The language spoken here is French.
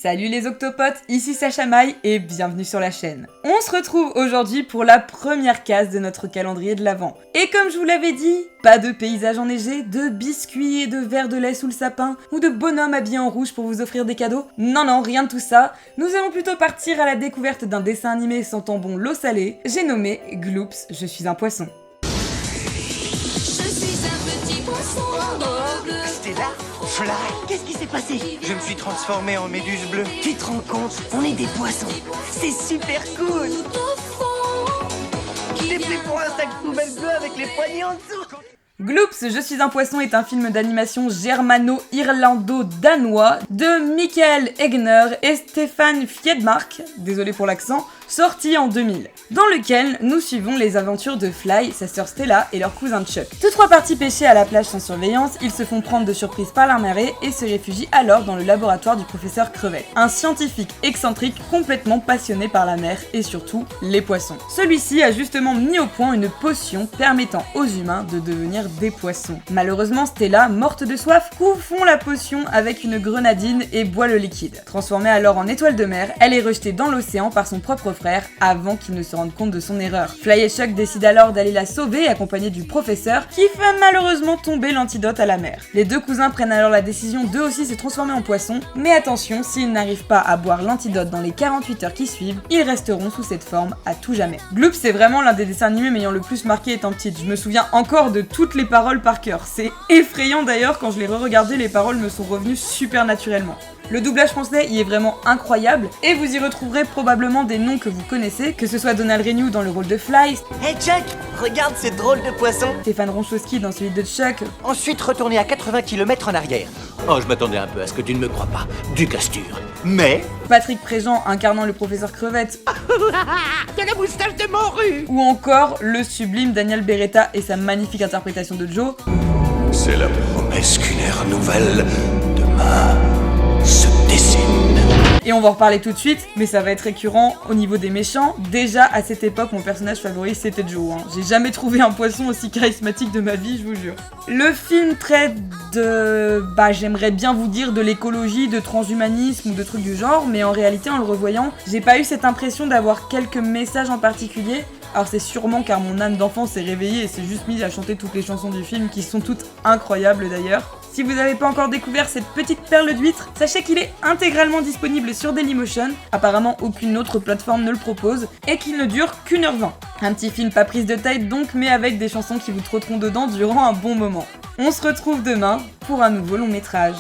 Salut les octopotes, ici Sacha Maille et bienvenue sur la chaîne. On se retrouve aujourd'hui pour la première case de notre calendrier de l'Avent. Et comme je vous l'avais dit, pas de paysages enneigés, de biscuits et de verres de lait sous le sapin, ou de bonhommes habillés en rouge pour vous offrir des cadeaux. Non, rien de tout ça. Nous allons plutôt partir à la découverte d'un dessin animé sentant bon l'eau salée. J'ai nommé Gloops, je suis un poisson. Stella, Fly, qu'est-ce qui s'est passé? Je me suis transformé en méduse bleue. Tu te rends compte? On est des poissons. C'est super cool. T'es prêt pour un sac poubelle bleu avec les poignées en dessous? Gloops, je suis un poisson est un film d'animation germano-irlando-danois de Michael Egner et Stefan Fiedmark, désolé pour l'accent, sorti en 2000, dans lequel nous suivons les aventures de Fly, sa sœur Stella et leur cousin Chuck. Tous trois partis pêcher à la plage sans surveillance, ils se font prendre de surprise par la marée et se réfugient alors dans le laboratoire du professeur Crevette, un scientifique excentrique complètement passionné par la mer et surtout les poissons. Celui-ci a justement mis au point une potion permettant aux humains de devenir des poissons. Malheureusement, Stella, morte de soif, confond la potion avec une grenadine et boit le liquide. Transformée alors en étoile de mer, elle est rejetée dans l'océan par son propre frère avant qu'il ne se rende compte de son erreur. Fly et Chuck décident alors d'aller la sauver accompagnés du professeur qui fait malheureusement tomber l'antidote à la mer. Les deux cousins prennent alors la décision d'eux aussi se transformer en poisson, mais attention, s'ils n'arrivent pas à boire l'antidote dans les 48 heures qui suivent, ils resteront sous cette forme à tout jamais. Gloops, c'est vraiment l'un des dessins animés m'ayant le plus marqué étant petite. Je me souviens encore de toutes les paroles par cœur. C'est effrayant d'ailleurs, quand je l'ai re-regardé, les paroles me sont revenues super naturellement. Le doublage français y est vraiment incroyable et vous y retrouverez probablement des noms que vous connaissez, que ce soit Donald Renew dans le rôle de Fly, Hey Chuck, regarde ce drôle de poisson. Stéphane Ronchowski dans celui de Chuck, Ensuite, retourner à 80 km en arrière. Oh, je m'attendais un peu à ce que tu ne me crois pas. Du casture. Mais... Patrick Préjean incarnant le professeur Crevette, De la moustache de morue. ou encore le sublime Daniel Beretta et sa magnifique interprétation de Joe. c'est la promesse qu'une ère nouvelle, demain, se dessine. Et on va en reparler tout de suite, mais ça va être récurrent au niveau des méchants. Déjà, à cette époque, mon personnage favori, c'était Joe. J'ai jamais trouvé un poisson aussi charismatique de ma vie, je vous jure. Le film traite de... j'aimerais bien vous dire de l'écologie, de transhumanisme ou de trucs du genre, mais en réalité, en le revoyant, j'ai pas eu cette impression d'avoir quelques messages en particulier. Alors c'est sûrement car mon âme d'enfant s'est réveillée et s'est juste mise à chanter toutes les chansons du film, qui sont toutes incroyables d'ailleurs. Si vous n'avez pas encore découvert cette petite perle d'huître, sachez qu'il est intégralement disponible sur Dailymotion, apparemment aucune autre plateforme ne le propose, et qu'il ne dure qu'1h20. Un petit film pas prise de tête donc, mais avec des chansons qui vous trotteront dedans durant un bon moment. On se retrouve demain pour un nouveau long métrage.